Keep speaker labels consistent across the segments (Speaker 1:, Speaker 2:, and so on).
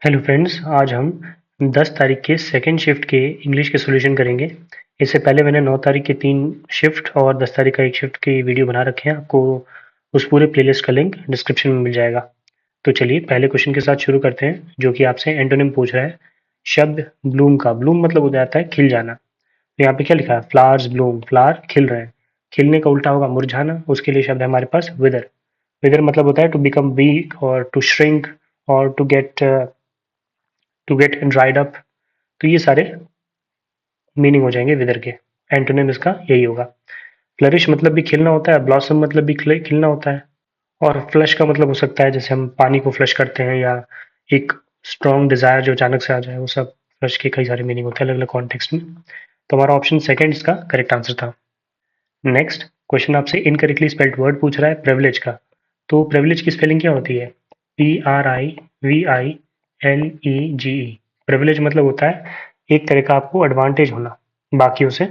Speaker 1: Hello friends, आज हम 10 तारीख के सेकंड शिफ्ट के इंग्लिश के सॉल्यूशन करेंगे। इससे पहले मैंने 9 तारीख के 3 शिफ्ट और 10 तारीख का एक शिफ्ट की वीडियो बना रखे हैं। आपको उस पूरे प्लेलिस्ट का लिंक डिस्क्रिप्शन में मिल जाएगा। तो चलिए पहले क्वेश्चन के साथ शुरू करते हैं, जो कि आपसे एंटोनिम पूछ रहा है शब्द ब्लूम का। ब्लूम मतलब हो जाता है खिल जाना। तो यहाँ पे क्या लिखा है? फ्लावर्स ब्लूम, फ्लावर खिल रहे हैं। खिलने का उल्टा होगा मुरझाना। उसके लिए शब्द है हमारे पास विदर। विदर मतलब होता है टू बिकम वीक और टू श्रिंक और टू गेट ड्राइड अप। तो ये सारे मीनिंग हो जाएंगे विदर के। एंटोनिम इसका यही होगा। फ्लरिश मतलब भी खिलना होता है, ब्लॉसम मतलब भी खिलना होता है, और फ्लश का मतलब हो सकता है जैसे हम पानी को फ्लश करते हैं, या एक स्ट्रॉन्ग डिजायर जो अचानक से आ जाए, वो सब फ्लश के कई सारे मीनिंग होते हैं अलग अलग कॉन्टेक्स्ट में। तो हमारा ऑप्शन सेकंड इसका करेक्ट आंसर था। नेक्स्ट क्वेश्चन आपसे इनकरेक्टली स्पेल्ड वर्ड पूछ रहा है प्रिविलेज का। तो प्रिविलेज की स्पेलिंग क्या होती है? PRIVILEGE। प्रिविलेज मतलब होता है एक तरह का आपको एडवांटेज होना बाकियों से।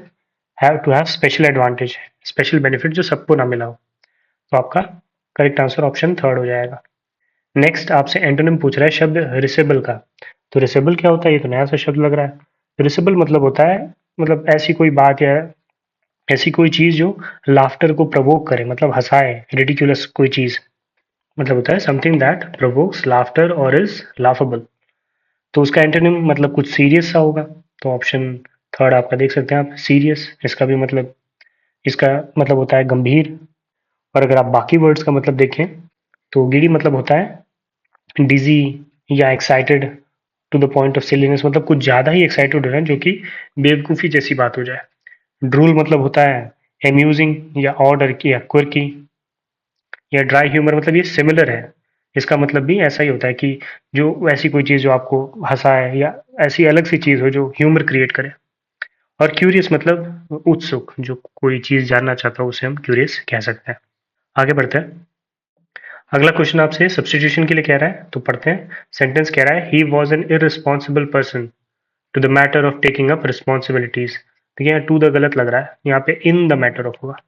Speaker 1: Have to have special advantage, special benefit जो सबको ना मिला हो। तो आपका करेक्ट आंसर ऑप्शन थर्ड हो जाएगा। नेक्स्ट आपसे एंटोनिम पूछ रहा है शब्द रिसेबल का। तो रिसेबल क्या होता है? ये तो नया सा शब्द लग रहा है। रिसेबल मतलब होता है, मतलब ऐसी कोई बात या ऐसी कोई चीज जो लाफ्टर को प्रवोक करे, मतलब हंसाए, रिडिकुलस कोई चीज। मतलब होता है समथिंग दैट प्रोवोक्स लाफ्टर और इज लाफेबल। तो उसका एंटोनिम मतलब कुछ सीरियस सा होगा। तो ऑप्शन थर्ड आपका देख सकते हैं आप, सीरियस। इसका मतलब होता है गंभीर। और अगर आप बाकी वर्ड्स का मतलब देखें तो गिडी मतलब होता है डिजी या excited to the point of silliness, मतलब कुछ ज्यादा ही एक्साइटेड हो रहे हैं जो कि बेवकूफी जैसी बात हो जाए। ड्रूल मतलब होता है एम्यूजिंग या ऑर्डर की या क्विर्की। या ड्राई ह्यूमर मतलब ये सिमिलर है। इसका मतलब भी ऐसा ही होता है कि जो ऐसी कोई चीज जो आपको हंसाए, या ऐसी अलग सी चीज हो जो ह्यूमर क्रिएट करे। और क्यूरियस मतलब उत्सुक, जो कोई चीज जानना चाहता हो उसे हम क्यूरियस कह सकते हैं। आगे बढ़ते हैं। अगला क्वेश्चन आपसे सब्स्टिट्यूशन के लिए कह रहा है, तो पढ़ते हैं। सेंटेंस कह रहा है he was an irresponsible person to the matter of taking up responsibilities. देखिए यहाँ टू द गलत लग रहा है, यहाँ पे इन द मैटर ऑफ होगा।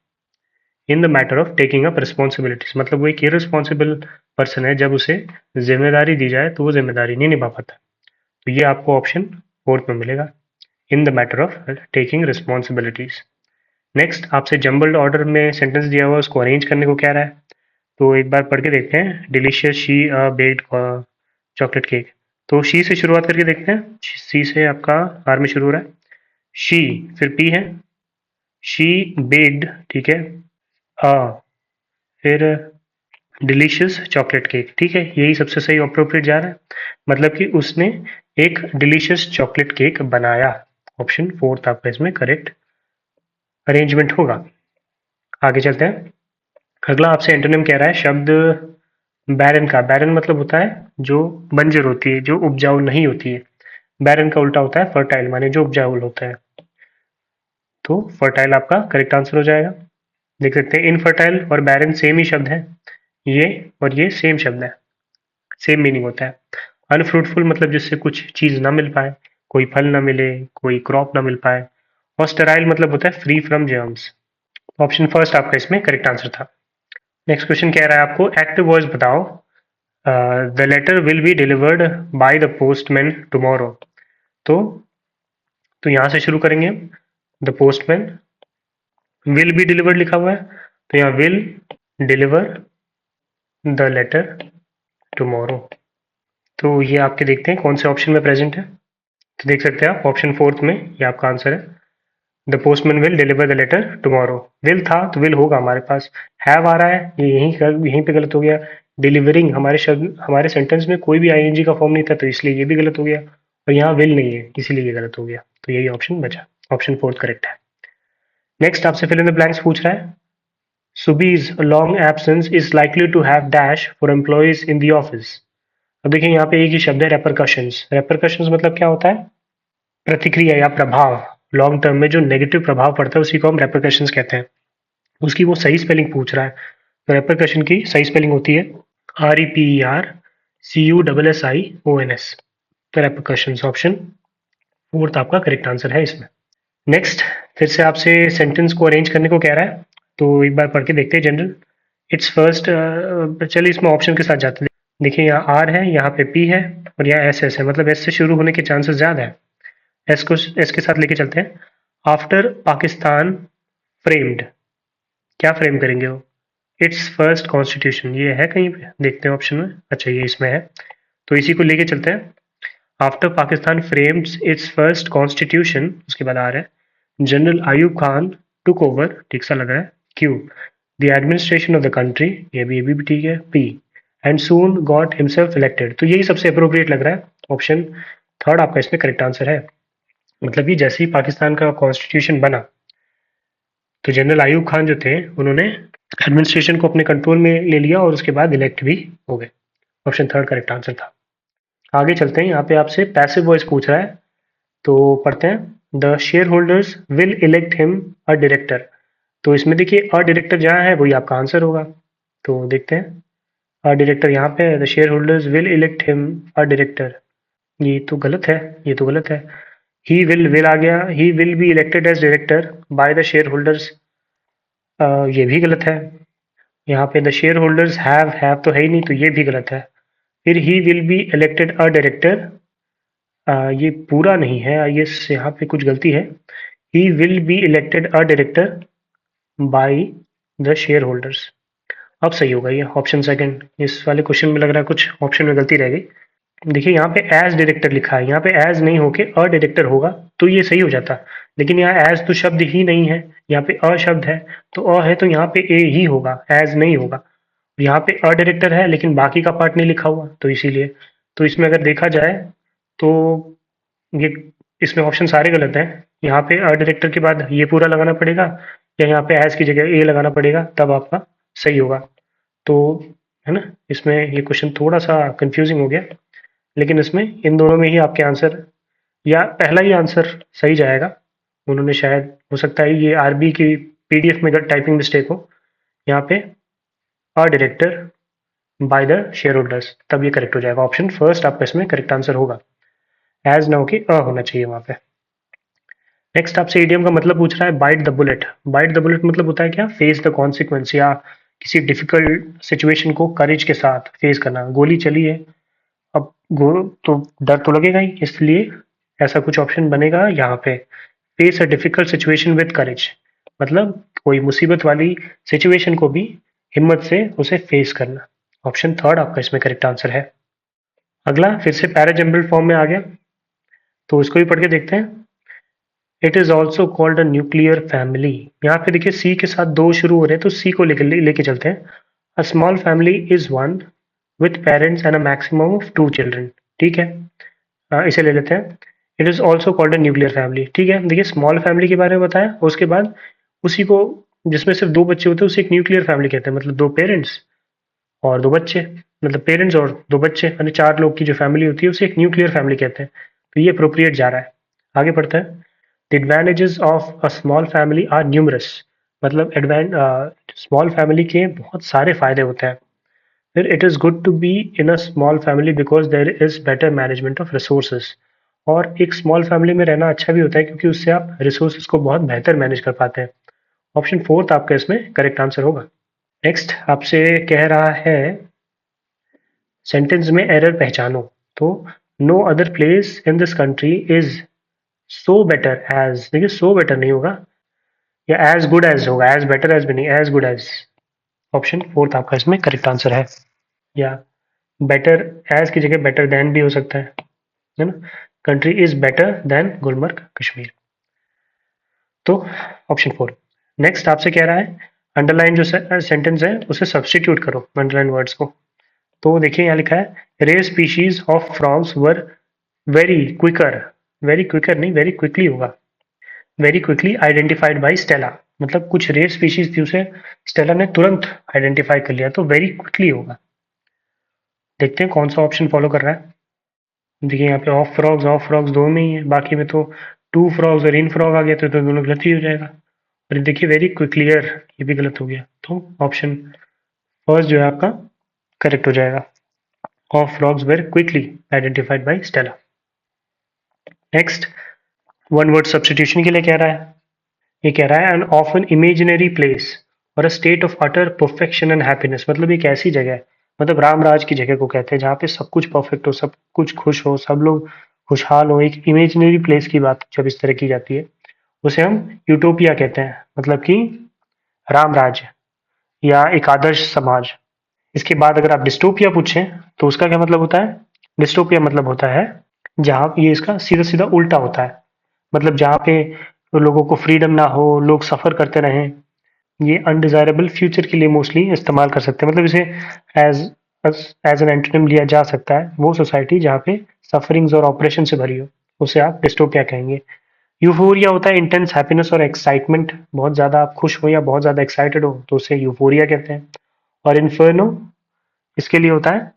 Speaker 1: In the matter of taking up responsibilities मतलब वो एक इररिस्पॉन्सिबल पर्सन है, जब उसे जिम्मेदारी दी जाए तो वो जिम्मेदारी नहीं निभा पाता। तो ये आपको ऑप्शन फोर्थ में मिलेगा, in the matter of taking responsibilities. Next आपसे जम्बल्ड ऑर्डर में सेंटेंस दिया हुआ, उसको अरेंज करने को कह रहा है। तो एक बार पढ़ के देखते हैं। Delicious she baked chocolate cake. तो शी से शुरुआत करके देखते हैं। सी से आपका आर में शुरू हो रहा है। शी, फिर पी है, शी बेक्ड, ठीक है। अ, फिर डिलीशियस चॉकलेट केक, ठीक है। यही सबसे सही अप्रोप्रिएट जा रहा है, मतलब कि उसने एक डिलीशियस चॉकलेट केक बनाया। ऑप्शन फोर्थ आपका इसमें करेक्ट अरेंजमेंट होगा। आगे चलते हैं। अगला आपसे एंटोनिम कह रहा है शब्द बैरन का। बैरन मतलब होता है जो बंजर होती है, जो उपजाऊ नहीं होती है। बैरन का उल्टा होता है फर्टाइल, माने जो उपजाऊ होता है। तो फर्टाइल आपका करेक्ट आंसर हो जाएगा। देख सकते हैं इनफर्टाइल और बैरन सेम ही शब्द है। ये और ये सेम शब्द है, सेम मीनिंग होता है। अनफ्रूटफुल मतलब जिससे कुछ चीज ना मिल पाए, कोई फल ना मिले, कोई क्रॉप ना मिल पाए। और स्टेराइल मतलब होता है free from germs. Option first आपका इसमें करेक्ट आंसर था। नेक्स्ट क्वेश्चन कह रहा है आपको एक्टिव वॉइस बताओ। The letter will be delivered by the postman tomorrow. तो तो यहां से शुरू करेंगे। The postman, will be delivered लिखा हुआ है, तो यहाँ will deliver the letter tomorrow. तो ये आपके देखते हैं कौन से ऑप्शन में प्रेजेंट है। तो देख सकते हैं आप ऑप्शन फोर्थ में ये आपका आंसर है। The postman will deliver the letter tomorrow. Will था तो विल होगा हमारे पास। हैव आ रहा है, ये यहीं पे गलत हो गया। डिलीवरिंग हमारे शब्द हमारे सेंटेंस में कोई भी आईएनजी का फॉर्म नहीं था, तो इसलिए ये भी गलत हो गया। और यहाँ विल नहीं है, इसीलिए ये गलत हो गया। तो यही ऑप्शन बचा, ऑप्शन फोर्थ करेक्ट है। नेक्स्ट आपसे फिल इन द ब्लैंक्स पूछ रहा है। सुबीज long absence is likely to have dash for employees in the office. अब देखिए यहाँ पे एक ही शब्द है रेपरकशंस। रेपरकशंस मतलब क्या होता है? प्रतिक्रिया या प्रभाव। लॉन्ग टर्म में जो नेगेटिव प्रभाव पड़ता है उसी को हम रेपरकशंस कहते हैं। उसकी वो सही स्पेलिंग पूछ रहा है। तो रेपरकशन की सही स्पेलिंग होती है REPERCUSSIONS। तो रेपरकशंस ऑप्शन फोर्थ आपका करेक्ट आंसर है इसमें। नेक्स्ट फिर से आपसे सेंटेंस को अरेंज करने को कह रहा है, तो एक बार पढ़ के देखते हैं। जनरल इट्स फर्स्ट, चलिए इसमें ऑप्शन के साथ जाते हैं। देखिए यहाँ आर है, यहाँ पे पी है और यहाँ एस एस है, मतलब एस से शुरू होने के चांसेस ज़्यादा है। एस के साथ लेके चलते हैं। आफ्टर पाकिस्तान फ्रेम्ड, क्या फ्रेम करेंगे वो? इट्स फर्स्ट कॉन्स्टिट्यूशन, ये है कहीं पे? देखते हैं ऑप्शन में। अच्छा, ये इसमें है, तो इसी को लेके चलते हैं। After Pakistan framed it's first constitution, उसके बाद आ रहा है general Ayub Khan took over, ठीक सा लग रहा है। Q the administration of the country, ये भी ठीक है। P and soon got himself elected, तो यही सबसे अप्रोप्रिएट लग रहा है। ऑप्शन थर्ड आपका इसमें करेक्ट आंसर है। मतलब ये जैसे ही पाकिस्तान का कॉन्स्टिट्यूशन बना तो जनरल आयूब खान जो थे उन्होंने एडमिनिस्ट्रेशन को अपने कंट्रोल में ले लिया और उसके बाद इलेक्ट भी हो गए। ऑप्शन थर्ड करेक्ट आंसर था। आगे चलते हैं, यहाँ पे आपसे पैसिव वॉइस पूछ रहा है, तो पढ़ते हैं। The share holders will elect him a director, तो इसमें देखिए अ डायरेक्टर जहाँ है वही आपका आंसर होगा। तो देखते हैं, अ डायरेक्टर यहाँ पे the share holders will elect him a director, ये तो गलत है, ये तो गलत है। ही विल आ गया, he will be elected as director by the shareholders, ये भी गलत है। यहाँ पे द शेयर होल्डर्स हैव तो है ही नहीं, तो ये भी गलत है। फिर ही will be elected a director, ये पूरा नहीं है, ये यहाँ पे कुछ गलती है। ही will be elected a director by the share holders, अब सही होगा ये ऑप्शन सेकंड। इस वाले क्वेश्चन में लग रहा है कुछ ऑप्शन में गलती रह गई। देखिए यहाँ पे एज डायरेक्टर लिखा है, यहाँ पे एज नहीं होके अ डायरेक्टर होगा तो ये सही हो जाता, लेकिन यहाँ एज तो शब्द ही नहीं है, यहाँ पे अ शब्द है, तो अ है तो यहाँ पे ए ही होगा, एज नहीं होगा। यहाँ पे अ डायरेक्टर है लेकिन बाकी का पार्ट नहीं लिखा हुआ, तो इसीलिए। तो इसमें अगर देखा जाए तो ये, इसमें ऑप्शन सारे गलत हैं। यहाँ पे अ डायरेक्टर के बाद ये पूरा लगाना पड़ेगा, या यहाँ पे एज की जगह ए लगाना पड़ेगा, तब आपका सही होगा। तो है ना, इसमें ये क्वेश्चन थोड़ा सा कंफ्यूजिंग हो गया, लेकिन इसमें इन दोनों में ही आपके आंसर, या पहला ही आंसर सही जाएगा। उन्होंने शायद, हो सकता है ये आरबी की पीडीएफ में टाइपिंग मिस्टेक हो, यहाँ पे a director by the share holders, तब ये करेक्ट हो जाएगा। ऑप्शन फर्स्ट आपका इसमें करेक्ट आंसर होगा, एज ना हो कि अ होना चाहिए वहां पे। नेक्स्ट आपसे ईडीएम का मतलब पूछ रहा है, bite the bullet. Bite the bullet मतलब होता है क्या? फेस द कॉन्सिक्वेंस, या किसी डिफिकल्ट सिचुएशन को करेज के साथ फेस करना। गोली चली है, अब गो तो डर तो लगेगा ही, इसलिए ऐसा कुछ ऑप्शन बनेगा यहाँ पे। Face a difficult situation with courage, मतलब कोई मुसीबत वाली सिचुएशन को भी हिम्मत से उसे फेस करना। ऑप्शन थर्ड आपका इसमें करेक्ट आंसर है। अगला फिर से पैराजम्बल फॉर्म में आ गया, तो इसको भी पढ़ के देखते हैं। It is also called a nuclear family, यहाँ पे देखिए सी के साथ दो शुरू हो रहे हैं, तो सी को लेके चलते हैं। अ small family is one with parents and a maximum of 2 children, ठीक है। इसे ले लेते हैं। It is also called a nuclear family, ठीक है। देखिए स्मॉल फैमिली के बारे में बताया, उसके बाद उसी को, जिसमें सिर्फ दो बच्चे होते हैं उसे एक न्यूक्लियर फैमिली कहते हैं, मतलब दो पेरेंट्स और दो बच्चे, मतलब पेरेंट्स और दो बच्चे, यानी 4 लोग की जो फैमिली होती है उसे एक न्यूक्लियर फैमिली कहते हैं। तो ये अप्रोप्रिएट जा रहा है। आगे बढ़ते हैं। The advantages of a small family are numerous, मतलब स्मॉल फैमिली के बहुत सारे फायदे होते हैं। फिर it is good to be in a small family because there is better management of resources, और एक स्मॉल फैमिली में रहना अच्छा भी होता है क्योंकि उससे आप रिसोर्सेज को बहुत बेहतर मैनेज कर पाते हैं। ऑप्शन फोर्थ आपका इसमें करेक्ट आंसर होगा। नेक्स्ट आपसे कह रहा है, सेंटेंस में एरर पहचानो। तो no other place in this country is so better as, देखिए सो बेटर नहीं होगा, या एज गुड एज होगा, एज बेटर एज भी नहीं, as good as. Option fourth आपका इसमें करेक्ट आंसर है। या बेटर एज की जगह बेटर देन भी हो सकता है ना। Country is better than Gulmarg Kashmir, तो ऑप्शन फोर। नेक्स्ट आपसे कह रहा है, अंडरलाइन जो सेंटेंस है उसे सब्सटीट्यूट करो अंडरलाइन वर्ड्स को। तो देखिए यहाँ लिखा है, rare species of frogs were very quicker, very quicker नहीं, वेरी क्विकली होगा, very quickly identified by Stella, मतलब कुछ रेयर स्पीशीज थी उसे स्टेला ने तुरंत आइडेंटिफाई कर लिया, तो वेरी क्विकली होगा। देखते हैं कौन सा ऑप्शन फॉलो कर रहा है। देखिए यहाँ पे ऑफ फ्रॉग्स दो में ही है, बाकी में तो टू फ्रॉग्स और इन फ्रॉग आ गया, तो दोनों गलत ही हो जाएगा। और देखिए वेरी क्विकलियर, ये भी गलत हो गया, तो ऑप्शन फर्स्ट जो है आपका करेक्ट हो जाएगा। Of frogs were quickly identified by Stella. Next one word substitution के लिए कह रहा है, ये कह रहा है an of an imaginary place और a state of utter perfection and happiness, मतलब एक ऐसी जगह है, मतलब राम राज की जगह को कहते हैं, जहाँ पे सब कुछ परफेक्ट हो, सब कुछ खुश हो, सब लोग खुशहाल हो। एक इमेजिनरी प्लेस की बात जब इस तरह की जाती है, उसे हम यूटोपिया कहते हैं, मतलब कि राम राज्य या एक आदर्श समाज। इसके बाद अगर आप डिस्टोपिया पूछें तो उसका क्या मतलब होता है? डिस्टोपिया मतलब होता है जहाँ ये इसका सीधा सीधा उल्टा होता है, मतलब जहाँ पे लोगों को फ्रीडम ना हो, लोग सफर करते रहें। ये अनडिजायरेबल फ्यूचर के लिए मोस्टली इस्तेमाल कर सकते हैं, मतलब इसे एज एज एन एंटोनिम लिया जा सकता है। वो सोसाइटी जहाँ पे सफरिंग्स और ऑपरेशन से भरी हो, उसे आप डिस्टोपिया कहेंगे। यूफोरिया होता है इंटेंस हैप्पीनेस और एक्साइटमेंट, बहुत ज्यादा आप खुश हो या बहुत ज्यादा एक्साइटेड हो तो उसे यूफोरिया कहते हैं। और इन्फर्नो इसके लिए होता है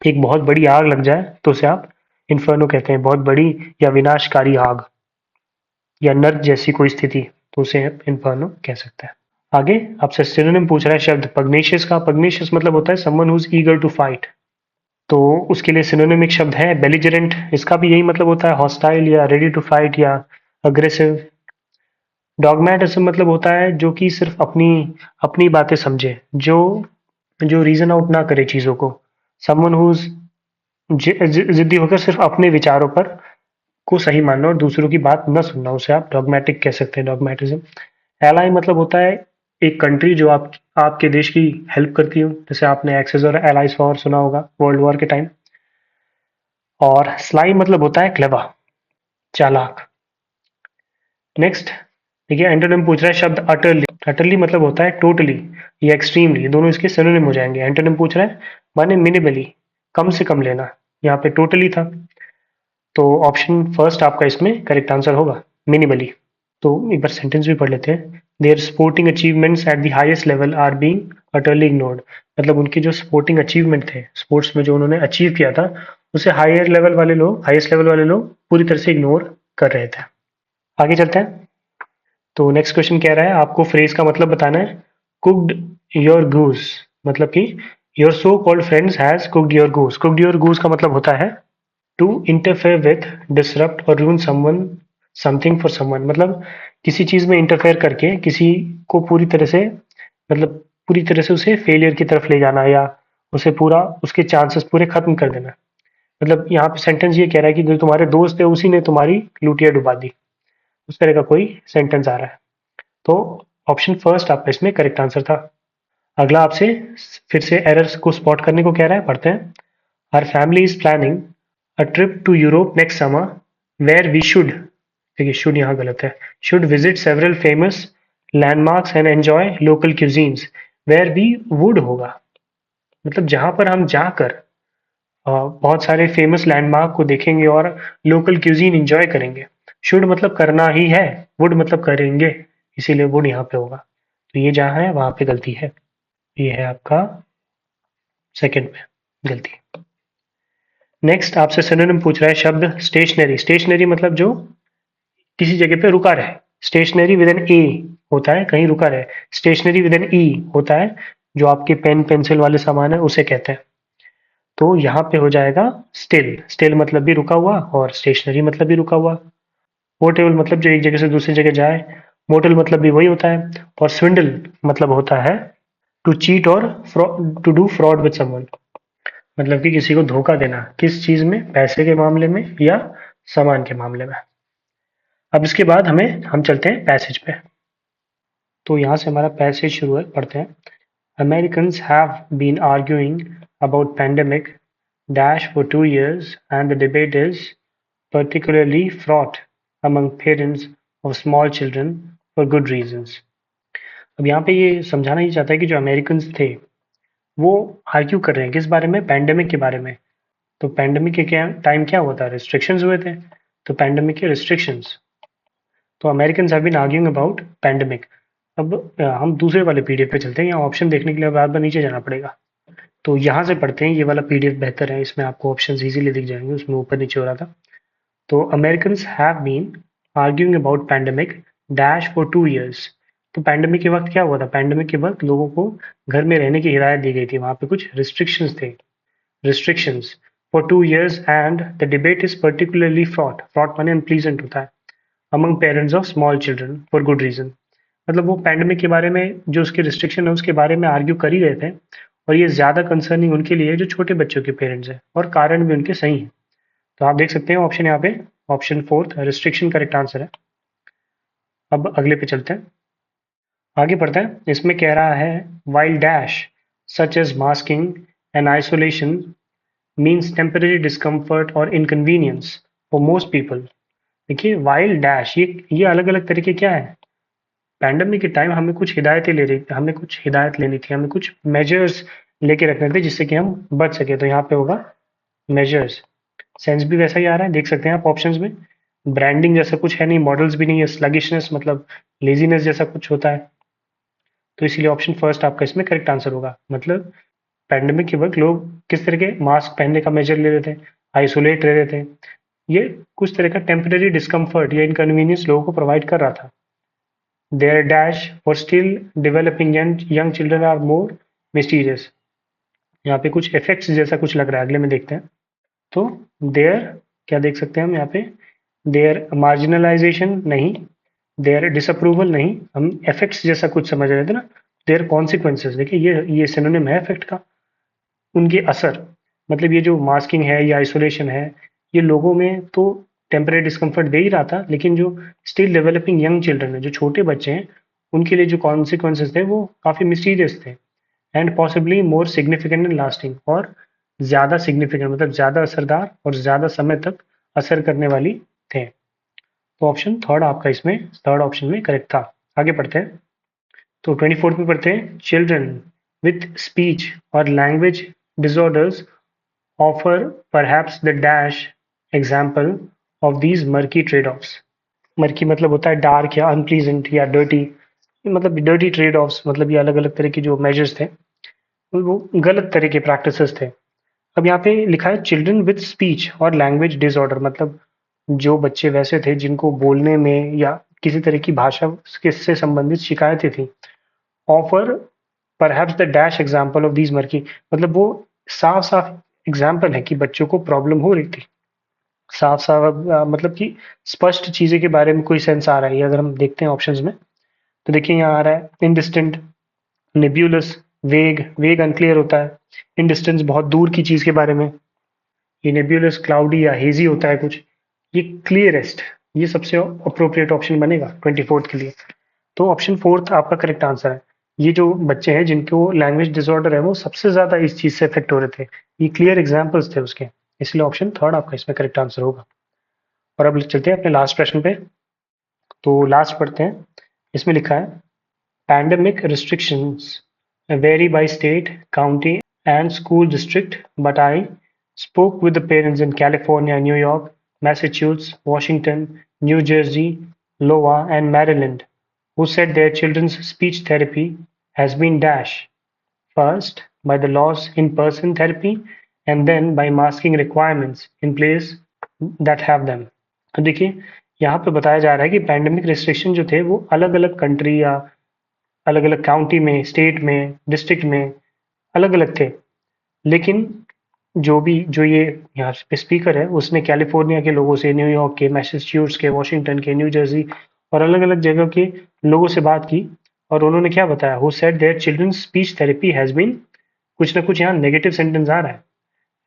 Speaker 1: एक बहुत बड़ी आग लग जाए तो उसे आप इन्फर्नो कहते हैं, बहुत बड़ी या विनाशकारी आग या नर्क जैसी कोई स्थिति, तो उसे आप इन्फर्नो कह सकते हैं। आगे आपसे सिनोनिम पूछ रहा है शब्द पग्नेशियस का। पग्नेशियस मतलब होता है someone who is eager to fight, तो उसके लिए सिनोनिमिक शब्द है बेलिजरेंट। इसका भी यही मतलब होता है, हॉस्टाइल या रेडी टू फाइट या अग्रेसिव। डॉगमैटिज्म मतलब होता है जो कि सिर्फ अपनी अपनी बातें समझे, जो जो रीजन आउट ना करे चीजों को। समवन हु जिद्दी होकर सिर्फ अपने विचारों पर को सही मानना और दूसरों की बात न सुनना, उसे आप डॉगमेटिक कह सकते हैं, डॉगमेटिज्म। एलाई मतलब होता है एक कंट्री जो आपके देश की हेल्प करती हो, जैसे आपने एक्सेस और एलाइज वॉर सुना होगा वर्ल्ड वॉर के टाइम। और स्लाई मतलब होता है क्लेवर, चालाक। नेक्स्ट देखिए एंटोनिम पूछ रहा है शब्द अटरली। अटरली मतलब होता है टोटली या एक्सट्रीमली, दोनों इसके सिनोनिम हो जाएंगे। एंटोनिम पूछ रहा है माने मिनिमली, कम से कम लेना, यहाँ पे टोटली था, तो ऑप्शन फर्स्ट आपका इसमें करेक्ट आंसर होगा, मिनिमली। तो एक बार सेंटेंस भी पढ़ लेते हैं। Their sporting achievements at the highest level are being utterly ignored, मतलब उनके जो स्पोर्टिंग अचीवमेंट थे, स्पोर्ट्स में जो उन्होंने अचीव किया था, उसे हाईएस्ट लेवल वाले लोग पूरी तरह से इग्नोर कर रहे थे। आगे चलते हैं। तो नेक्स्ट क्वेश्चन कह रहा है आपको फ्रेज का मतलब बताना है। कुक्ड योर गूस, मतलब कि your so called friends has cooked your goose. Cooked your goose का मतलब होता है टू इंटरफेयर विथ, डिसरप्ट और रूइन समवन समथिंग फॉर समवन, मतलब किसी चीज में इंटरफेयर करके किसी को पूरी तरह से, मतलब पूरी तरह से उसे फेलियर की तरफ ले जाना या उसे पूरा उसके चांसेस पूरे खत्म कर देना। मतलब यहाँ पे सेंटेंस ये कह रहा है कि जो तुम्हारे दोस्त है उसी ने तुम्हारी लूटिया डुबा दी, उस तरह का कोई सेंटेंस आ रहा है। तो ऑप्शन फर्स्ट आपका इसमें करेक्ट आंसर था। अगला आपसे फिर से एरर्स को स्पॉट करने को कह रहा है, पढ़ते हैं। Our family is planning a trip to Europe next summer where we should, देखिए शुड यहाँ गलत है, should visit several famous landmarks and enjoy local cuisines. Where we would होगा, मतलब जहां पर हम जाकर बहुत सारे फेमस लैंडमार्क को देखेंगे और लोकल क्यूजीन एंजॉय करेंगे। शुड मतलब करना ही है, वुड मतलब करेंगे, इसीलिए वुड यहाँ पे होगा। तो ये जहाँ है वहां पे गलती है, ये है आपका सेकंड में गलती। नेक्स्ट आपसे सिनोनिम पूछ रहा है शब्द स्टेशनरी। स्टेशनरी मतलब जो किसी जगह पे रुका रहे। स्टेशनरी विद एन ए होता है कहीं रुका रहे, स्टेशनरी विद एन ई होता है जो आपके पेन पेंसिल वाले सामान है उसे कहते हैं। तो यहाँ पे हो जाएगा स्टिल। स्टिल मतलब भी रुका हुआ और स्टेशनरी मतलब भी रुका हुआ। पोर्टेबल मतलब जो एक जगह से दूसरी जगह जाए। मोटल मतलब भी वही होता है। और स्विंडल मतलब होता है टू चीट और to do fraud with someone, मतलब कि किसी को धोखा देना, किस चीज में, पैसे के मामले में या सामान के मामले में। अब इसके बाद हम चलते हैं पैसेज पे। तो यहाँ से हमारा पैसेज शुरू है, पढ़ते हैं। Americans have been arguing about pandemic dash for 2 years and the debate is particularly fraught among parents of small children for good reasons। अब यहाँ पे ये समझाना ही चाहता है कि जो अमेरिकन्स थे वो आर्ग्यू कर रहे हैं किस बारे में, पैंडेमिक के बारे में। तो पैंडेमिक के क्या टाइम क्या हुआ था, रिस्ट्रिक्शंस हुए थे, तो पैंडेमिक के रिस्ट्रिक्शंस। तो Americans have been arguing about pandemic. अब हम दूसरे वाले पीडीएफ पे चलते हैं, यहाँ ऑप्शन देखने के लिए बार बार नीचे जाना पड़ेगा। तो यहाँ से पढ़ते हैं, ये वाला पीडीएफ बेहतर है, इसमें आपको ऑप्शन इजीली दिख जाएंगे, उसमें ऊपर नीचे हो रहा था। तो Americans have been arguing about pandemic dash for 2 years। तो पैंडेमिक के वक्त क्या हुआ था, पैंडेमिक के वक्त लोगों को घर में रहने की हिदायत दी गई थी, वहां पे कुछ रिस्ट्रिक्शंस थे, restrictions for 2 years and the debate is particularly fraught. Fraught माने अनप्लीजेंट होता है, among parents of small children for good reason. मतलब वो पैंडेमिक के बारे में जो उसके रिस्ट्रिक्शन है उसके बारे में आर्ग्यू कर ही रहे थे, और ये ज़्यादा कंसर्निंग उनके लिए है जो छोटे बच्चों के पेरेंट्स हैं, और कारण भी उनके सही हैं। तो आप देख सकते हैं ऑप्शन यहाँ पे, option fourth restriction correct answer है। अब अगले पे चलते हैं, आगे बढ़ते हैं। इसमें कह रहा है while dash such as masking and isolation means temporary discomfort और इनकन्वीनियंस फॉर मोस्ट पीपल। देखिए वाइल डैश, ये अलग अलग तरीके क्या है, पैंडेमिक के टाइम हमें कुछ हिदायतें हमें कुछ हिदायत लेनी थी, हमें कुछ मेजर्स लेके रखने थे जिससे कि हम बच सके। तो यहाँ पे होगा मेजर्स। सेंस भी वैसा ही आ रहा है, देख सकते हैं आप ऑप्शंस में। ब्रांडिंग जैसा कुछ है नहीं, मॉडल्स भी नहीं है, स्लगिशनेस मतलब लेजीनेस जैसा कुछ होता है। तो इसीलिए ऑप्शन फर्स्ट आपका इसमें करेक्ट आंसर होगा। मतलब पैंडेमिक के वक्त लोग किस तरह के मास्क पहनने का मेजर ले रहे थे, आइसोलेट रह रहे थे। ये कुछ तरह का टेम्पररी डिस्कम्फर्ट या इनकन्वीनियंस लोगों को प्रोवाइड कर रहा था। Their dash for still developing young children are more mysterious। यहाँ पे कुछ इफेक्ट्स जैसा कुछ लग रहा है, अगले में देखते हैं। तो देयर क्या देख सकते हैं हम यहाँ पे, देयर मार्जिनलाइजेशन नहीं, देयर डिसअप्रूवल नहीं, हम इफेक्ट्स जैसा कुछ समझ रहे थे ना। देयर कॉन्सिक्वेंसेस, देखिए ये सिनोनिम है इफेक्ट का। उनके असर, मतलब ये जो मास्किंग है या आइसोलेशन है, ये लोगों में तो टेम्परेरी डिस्कम्फर्ट दे ही रहा था, लेकिन जो स्टिल डेवलपिंग यंग चिल्ड्रन है, जो छोटे बच्चे हैं, उनके लिए जो कॉन्सिक्वेंसेस थे वो काफ़ी मिस्टीरियस थे and possibly more significant and lasting, और ज़्यादा सिग्निफिकेंट मतलब ज़्यादा असरदार और ज़्यादा समय तक असर करने वाली थे। तो ऑप्शन थर्ड आपका इसमें, थर्ड ऑप्शन में करेक्ट था। आगे पढ़ते हैं, तो 24th में पढ़ते हैं, चिल्ड्रन विथ स्पीच और language disorders offer perhaps the dash example of these murky trade-offs। Murky मतलब होता है डार्क या अनप्लीजेंट या डर्टी, मतलब डर्टी ट्रेड ऑफ्स, मतलब ये अलग अलग तरह के जो मेजर्स थे वो गलत तरह के प्रैक्टिसेस थे। अब यहाँ पे लिखा है चिल्ड्रन विद स्पीच और लैंग्वेज डिसऑर्डर, मतलब जो बच्चे वैसे थे जिनको बोलने में या किसी तरह की भाषा से संबंधित शिकायतें थी। Offer perhaps the dash example of these murky, मतलब वो साफ साफ एग्जाम्पल है कि बच्चों को प्रॉब्लम हो रही थी। साफ साफ मतलब कि स्पष्ट चीजें के बारे में कोई सेंस आ रहा है। अगर हम देखते हैं ऑप्शंस में, तो देखिए यहाँ आ रहा है इनडिस्टेंट, नेब्यूलस, वेग, वेग अनक्लियर होता है, इनडिस्टेंस बहुत दूर की चीज के बारे में, ये नेब्यूलस क्लाउडी या हेजी होता है कुछ, ये क्लियरेस्ट, ये सबसे अप्रोप्रिएट ऑप्शन बनेगा 24th के लिए। तो ऑप्शन फोर्थ आपका करेक्ट आंसर है। ये जो बच्चे हैं जिनको लैंग्वेज डिसऑर्डर है वो सबसे ज्यादा इस चीज से इफेक्ट हो रहे थे, ये क्लियर एग्जांपल्स थे उसके, इसलिए ऑप्शन थर्ड आपका इसमें करेक्ट आंसर होगा। और अब चलते हैं अपने लास्ट प्रश्न पे, तो लास्ट पढ़ते हैं। इसमें लिखा है pandemic restrictions vary by state, county and school district, but I spoke with the parents in California, New York, Massachusetts, Washington, New Jersey, Iowa and Maryland, who said their children's speech therapy has been dash first by the loss in person therapy and then by masking requirements in place that have them। तो देखिए यहाँ पे बताया जा रहा है कि pandemic restriction जो थे वो अलग अलग कंट्री या अलग अलग काउंटी में, स्टेट में, डिस्ट्रिक्ट में अलग अलग थे, लेकिन जो ये यहाँ पे स्पीकर है उसने कैलिफोर्निया के लोगों से, न्यूयॉर्क के, मैसाचुसेट्स के, वॉशिंगटन के, न्यू जर्सी और अलग अलग जगह के लोगों से बात की, और उन्होंने क्या बताया, who said their children's speech therapy has been, कुछ ना कुछ यहाँ नेगेटिव सेंटेंस आ रहा है।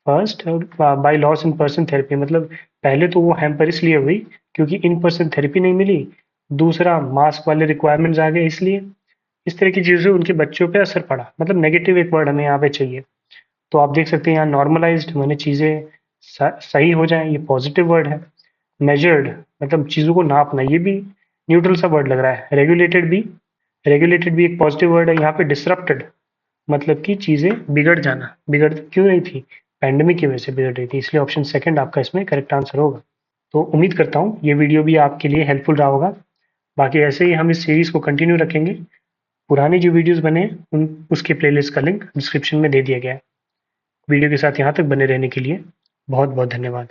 Speaker 1: First by loss in person therapy, मतलब पहले तो वो हैम्पर इसलिए हुई क्योंकि इन पर्सन थेरेपी नहीं मिली, दूसरा मास्क वाले रिक्वायरमेंट्स आ गए इसलिए, इस तरह की चीज़ें उनके बच्चों पे असर पड़ा, मतलब नेगेटिव एक वर्ड हमें यहाँ पे चाहिए। तो आप देख सकते हैं यहाँ नॉर्मलाइज्ड माने चीज़ें सही हो जाएं, ये पॉजिटिव वर्ड है। मेजर्ड मतलब चीज़ों को नापना, ये भी न्यूट्रल सा वर्ड लग रहा है। रेगुलेटेड भी एक पॉजिटिव वर्ड है। यहाँ पे डिसरप्टेड मतलब कि चीज़ें बिगड़ जाना, बिगड़ क्यों रही थी, पैंडेमिक की वजह से बिगड़ रही थी, इसलिए ऑप्शन सेकंड आपका इसमें करेक्ट आंसर होगा। तो उम्मीद करता हूँ ये वीडियो भी आपके लिए हेल्पफुल रहा होगा। बाकी ऐसे ही हम इस सीरीज़ को कंटिन्यू रखेंगे। पुराने जो वीडियोस बने उन उसके प्लेलिस्ट का लिंक डिस्क्रिप्शन में दे दिया गया है। वीडियो के साथ यहाँ तक बने रहने के लिए बहुत बहुत धन्यवाद।